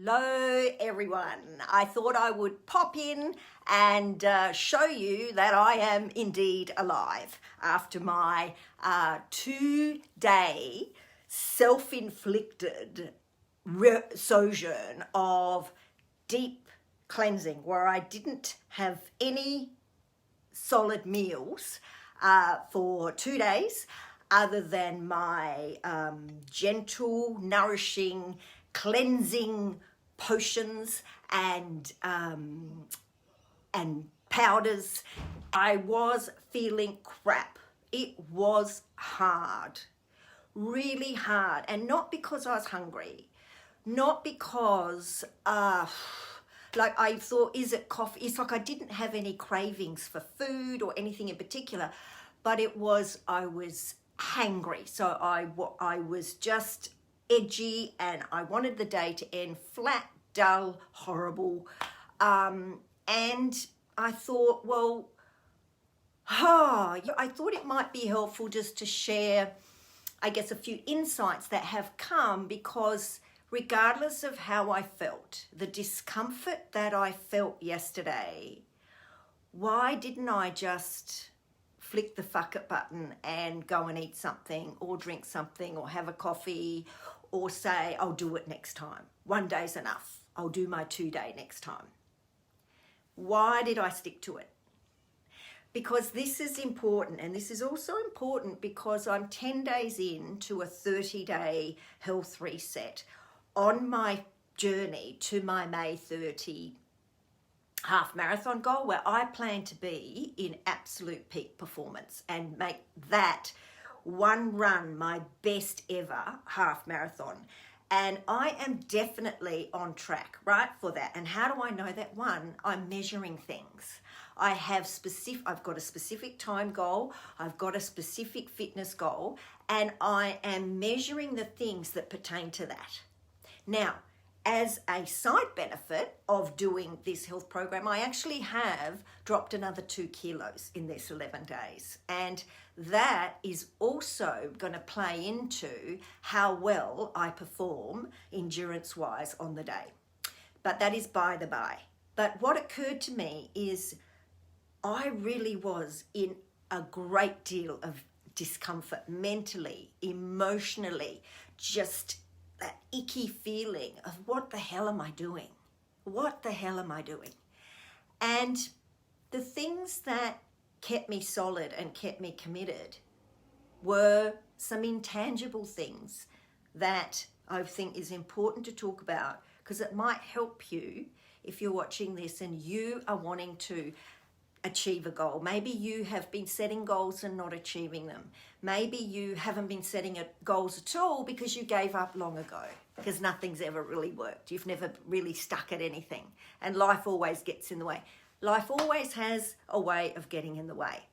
Hello everyone. I thought I would pop in and show you that I am indeed alive after my 2-day self-inflicted sojourn of deep cleansing where I didn't have any solid meals for 2 days other than my gentle, nourishing, cleansing potions and powders. I was feeling crap. It was hard, really hard, and not because I was hungry, not because like I thought, is it coffee? It's like I didn't have any cravings for food or anything in particular, but it was, I was hangry. So I was just edgy and I wanted the day to end flat, dull, horrible. And I thought, well, I thought it might be helpful just to share, I guess, a few insights that have come because regardless of how I felt, the discomfort that I felt yesterday, why didn't I just flick the fuck it button and go and eat something or drink something or have a coffee or say, I'll do it next time. 1 day's enough. I'll do my 2-day next time. Why did I stick to it? Because this is important, and this is also important because I'm 10 days into a 30-day health reset on my journey to my May 30 half marathon goal, where I plan to be in absolute peak performance and make that one run my best ever half marathon. And I am definitely on track, right, for that. And how do I know that? One, I'm measuring things. I've got a specific time goal, I've got a specific fitness goal, and I am measuring the things that pertain to that. Now, as a side benefit of doing this health program, I actually have dropped another 2 kilos in this 11 days. And that is also going to play into how well I perform endurance-wise on the day. But that is by the by. But what occurred to me is I really was in a great deal of discomfort mentally, emotionally, just that icky feeling of what the hell am I doing? What the hell am I doing? And the things that kept me solid and kept me committed were some intangible things that I think is important to talk about because it might help you if you're watching this and you are wanting to achieve a goal. Maybe you have been setting goals and not achieving them. Maybe you haven't been setting goals at all because you gave up long ago because nothing's ever really worked. You've never really stuck at anything and life always gets in the way. Life always has a way of getting in the way.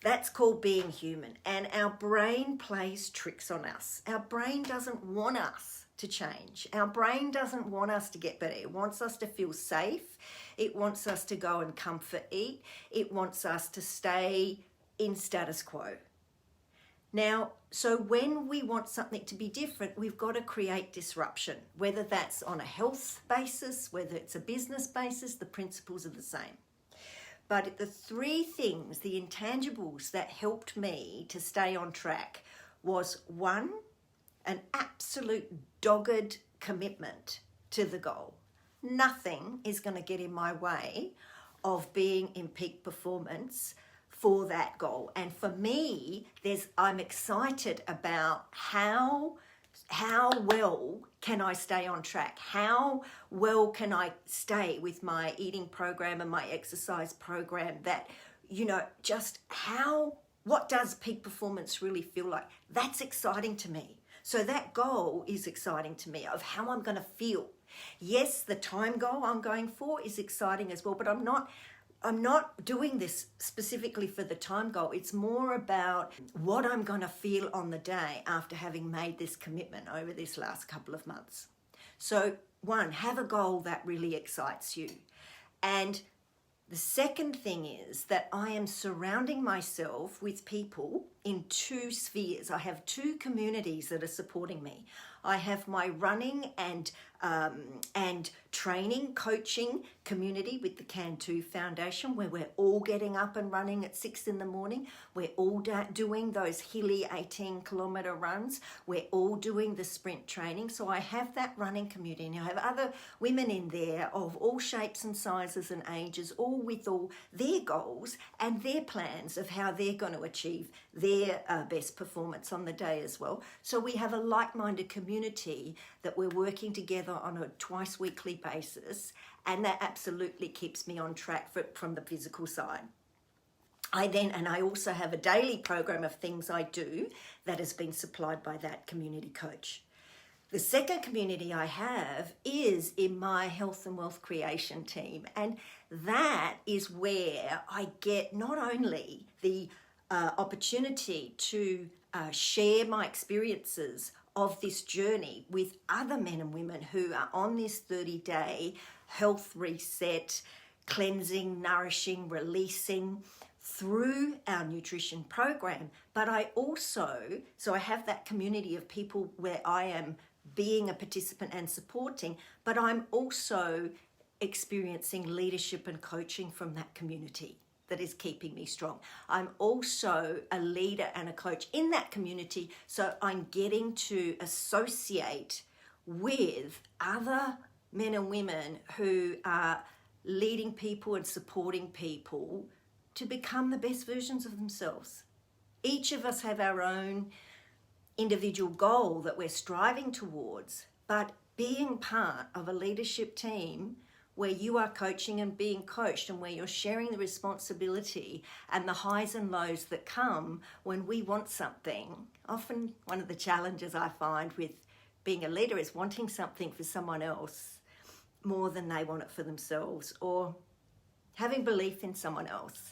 That's called being human, and our brain plays tricks on us. Our brain doesn't want us to change. Our brain doesn't want us to get better. It wants us to feel safe. It wants us to go and comfort eat. It wants us to stay in status quo. Now, so when we want something to be different, we've got to create disruption, whether that's on a health basis, whether it's a business basis, the principles are the same. But the 3 things, the intangibles that helped me to stay on track was 1, an absolute dogged commitment to the goal. Nothing is going to get in my way of being in peak performance for that goal. And for me, I'm excited about how well can I stay on track? How well can I stay with my eating program and my exercise program that, just what does peak performance really feel like? That's exciting to me. So that goal is exciting to me of how I'm going to feel. Yes, the time goal I'm going for is exciting as well, but I'm not doing this specifically for the time goal. It's more about what I'm going to feel on the day after having made this commitment over this last couple of months. So 1, have a goal that really excites you. And the second thing is that I am surrounding myself with people in 2 spheres. I have 2 communities that are supporting me. I have my running and and training, coaching community with the Can2 Foundation, where we're all getting up and running at 6 in the morning. We're all doing those hilly 18-kilometre runs. We're all doing the sprint training. So I have that running community. And I have other women in there of all shapes and sizes and ages, all with all their goals and their plans of how they're going to achieve their best performance on the day as well. So we have a like-minded community that we're working together on a twice weekly basis, and that absolutely keeps me on track from the physical side. I also have a daily program of things I do that has been supplied by that community coach. The second community I have is in my health and wealth creation team, and that is where I get not only the opportunity to share my experiences of this journey with other men and women who are on this 30-day health reset, cleansing, nourishing, releasing through our nutrition program, but I have that community of people where I am being a participant and supporting, but I'm also experiencing leadership and coaching from that community that is keeping me strong. I'm also a leader and a coach in that community, so I'm getting to associate with other men and women who are leading people and supporting people to become the best versions of themselves. Each of us have our own individual goal that we're striving towards, but being part of a leadership team where you are coaching and being coached, and where you're sharing the responsibility and the highs and lows that come when we want something. Often one of the challenges I find with being a leader is wanting something for someone else more than they want it for themselves, or having belief in someone else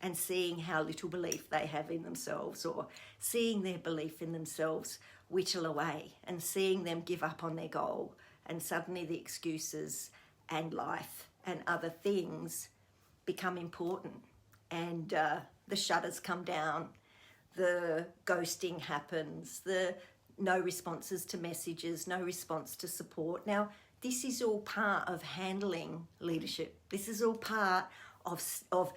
and seeing how little belief they have in themselves, or seeing their belief in themselves whittle away and seeing them give up on their goal, and suddenly the excuses and life and other things become important, and the shutters come down, the ghosting happens, the no responses to messages, no response to support. Now, this is all part of handling leadership. This is all part of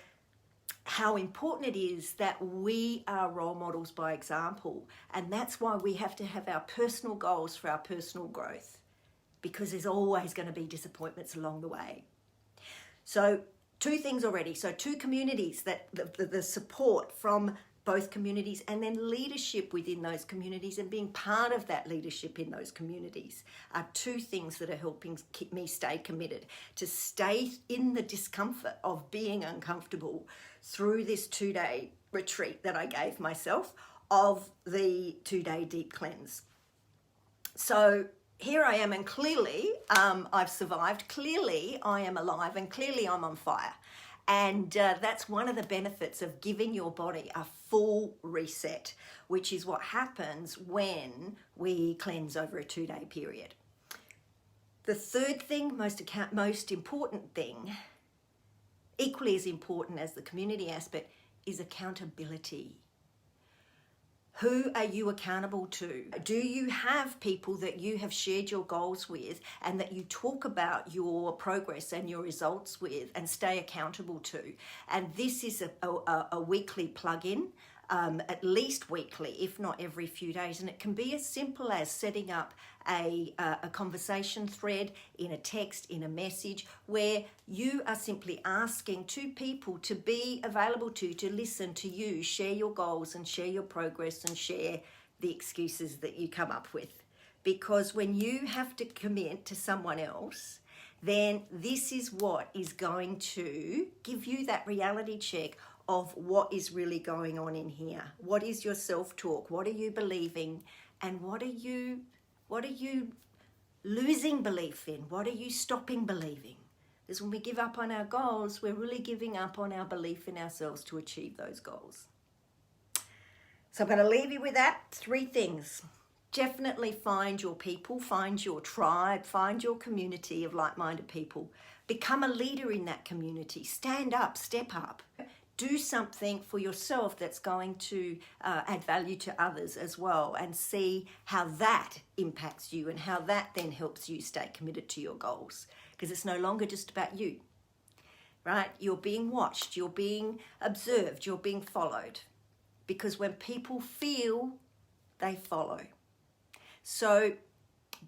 how important it is that we are role models by example, and that's why we have to have our personal goals for our personal growth, because there's always going to be disappointments along the way. So 2 things already. So 2 communities, that the support from both communities, and then leadership within those communities and being part of that leadership in those communities are 2 things that are helping keep me stay committed, to stay in the discomfort of being uncomfortable through this 2-day retreat that I gave myself of the 2-day deep cleanse. So here I am, and clearly I've survived, clearly I am alive, and clearly I'm on fire. And that's one of the benefits of giving your body a full reset, which is what happens when we cleanse over a 2-day period. The third thing, most important thing, equally as important as the community aspect, is accountability. Who are you accountable to? Do you have people that you have shared your goals with and that you talk about your progress and your results with and stay accountable to? And this is a weekly plug-in, at least weekly, if not every few days. And it can be as simple as setting up a conversation thread in a text, in a message, where you are simply asking 2 people to be available to listen to you, share your goals and share your progress and share the excuses that you come up with. Because when you have to commit to someone else, then this is what is going to give you that reality check of what is really going on in here. What is your self-talk? What are you believing? And what are you losing belief in? What are you stopping believing? Because when we give up on our goals, we're really giving up on our belief in ourselves to achieve those goals. So I'm going to leave you with that. 3 things. Definitely find your people, find your tribe, find your community of like-minded people. Become a leader in that community. Stand up, step up. do something for yourself that's going to add value to others as well, and see how that impacts you and how that then helps you stay committed to your goals, because it's no longer just about you, right? You're being watched, you're being observed, you're being followed, because when people feel, they follow. So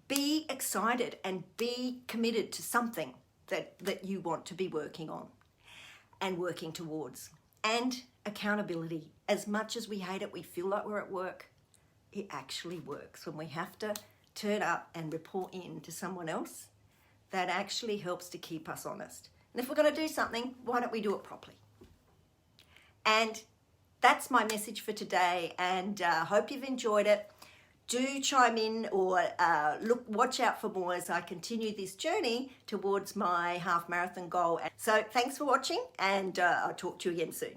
be excited and be committed to something that you want to be working on and working towards. And accountability. As much as we hate it, we feel like we're at work, it actually works. When we have to turn up and report in to someone else, that actually helps to keep us honest. And if we're going to do something, why don't we do it properly? And that's my message for today, and I hope you've enjoyed it. Do chime in or watch out for more as I continue this journey towards my half marathon goal. So thanks for watching, and I'll talk to you again soon.